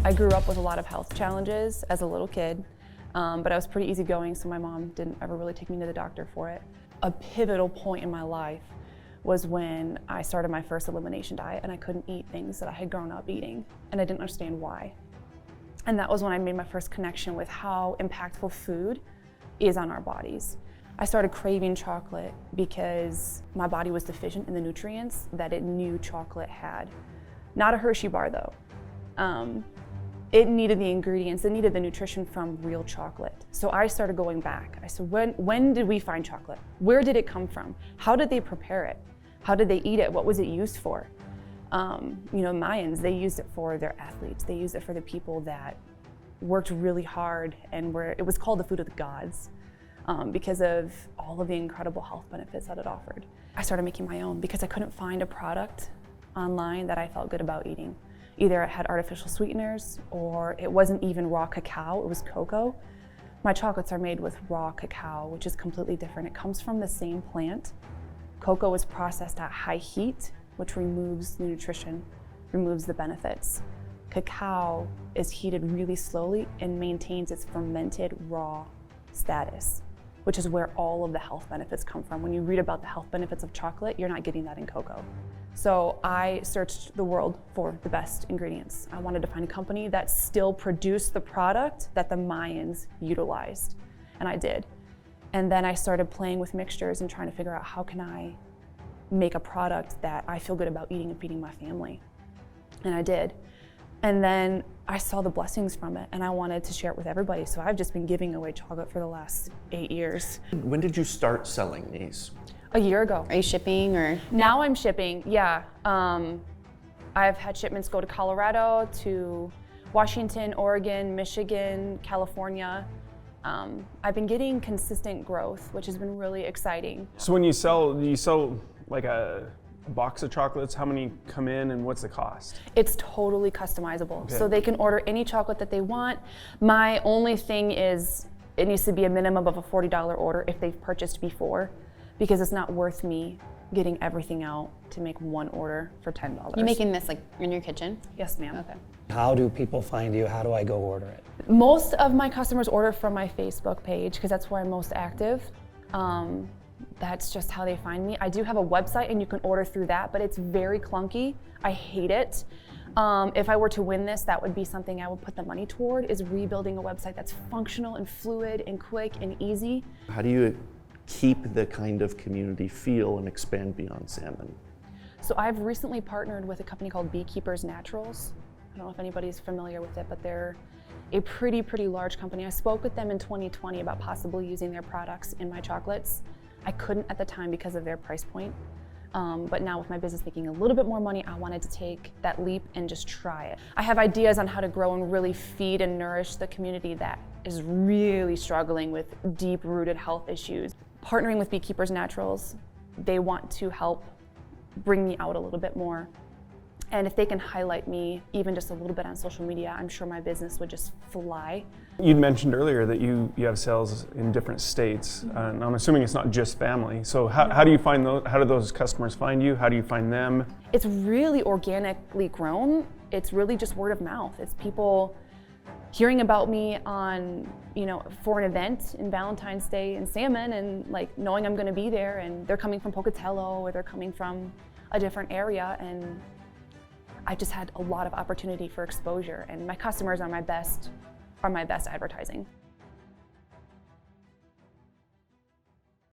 I grew up with a lot of health challenges as a little kid, but I was pretty easygoing, so my mom didn't ever really take me to the doctor for it. A pivotal point in my life was when I started my first elimination diet and I couldn't eat things that I had grown up eating, and I didn't understand why. And that was when I made my first connection with how impactful food is on our bodies. I started craving chocolate because my body was deficient in the nutrients that it knew chocolate had. Not a Hershey bar though. It needed the ingredients, it needed the nutrition from real chocolate. So I started going back. I said, when did we find chocolate? Where did it come from? How did they prepare it? How did they eat it? What was it used for? Mayans, they used it for their athletes. They used it for the people that worked really hard and it was called the food of the gods because of all of the incredible health benefits that it offered. I started making my own because I couldn't find a product online that I felt good about eating. Either it had artificial sweeteners or it wasn't even raw cacao, it was cocoa. My chocolates are made with raw cacao, which is completely different. It comes from the same plant. Cocoa is processed at high heat, which removes the nutrition, removes the benefits. Cacao is heated really slowly and maintains its fermented raw status, which is where all of the health benefits come from. When you read about the health benefits of chocolate, you're not getting that in cocoa. So I searched the world for the best ingredients. I wanted to find a company that still produced the product that the Mayans utilized, and I did. And then I started playing with mixtures and trying to figure out how can I make a product that I feel good about eating and feeding my family. And I did. And then I saw the blessings from it and I wanted to share it with everybody. So I've just been giving away chocolate for the last 8 years. When did you start selling these? A year ago. Are you shipping or? Now I'm shipping, yeah. I've had shipments go to Colorado, to Washington, Oregon, Michigan, California. I've been getting consistent growth, which has been really exciting. So when you sell like a box of chocolates, how many come in and what's the cost? It's totally customizable. Okay. So they can order any chocolate that they want. My only thing is it needs to be a minimum of a $40 order if they've purchased before, because it's not worth me getting everything out to make one order for $10. You making this like in your kitchen? Yes, ma'am. Okay. How do people find you? How do I go order it? Most of my customers order from my Facebook page because that's where I'm most active. That's just how they find me. I do have a website and you can order through that, but it's very clunky. I hate it. If I were to win this, that would be something I would put the money toward, is rebuilding a website that's functional and fluid and quick and easy. How do you keep the kind of community feel and expand beyond salmon? So I've recently partnered with a company called Beekeepers Naturals. I don't know if anybody's familiar with it, but they're a pretty large company. I spoke with them in 2020 about possibly using their products in my chocolates. I couldn't at the time because of their price point. But now with my business making a little bit more money, I wanted to take that leap and just try it. I have ideas on how to grow and really feed and nourish the community that is really struggling with deep-rooted health issues. Partnering with Beekeepers Naturals, they want to help bring me out a little bit more. And if they can highlight me even just a little bit on social media, I'm sure my business would just fly. You'd mentioned earlier that you have sales in different states, and I'm assuming it's not just family. So how do you find those? How do those customers find you? How do you find them? It's really organically grown. It's really just word of mouth. It's people hearing about me for an event in Valentine's Day in Salmon, and like knowing I'm going to be there, and they're coming from Pocatello or they're coming from a different area, and I've just had a lot of opportunity for exposure, and my customers are my best advertising.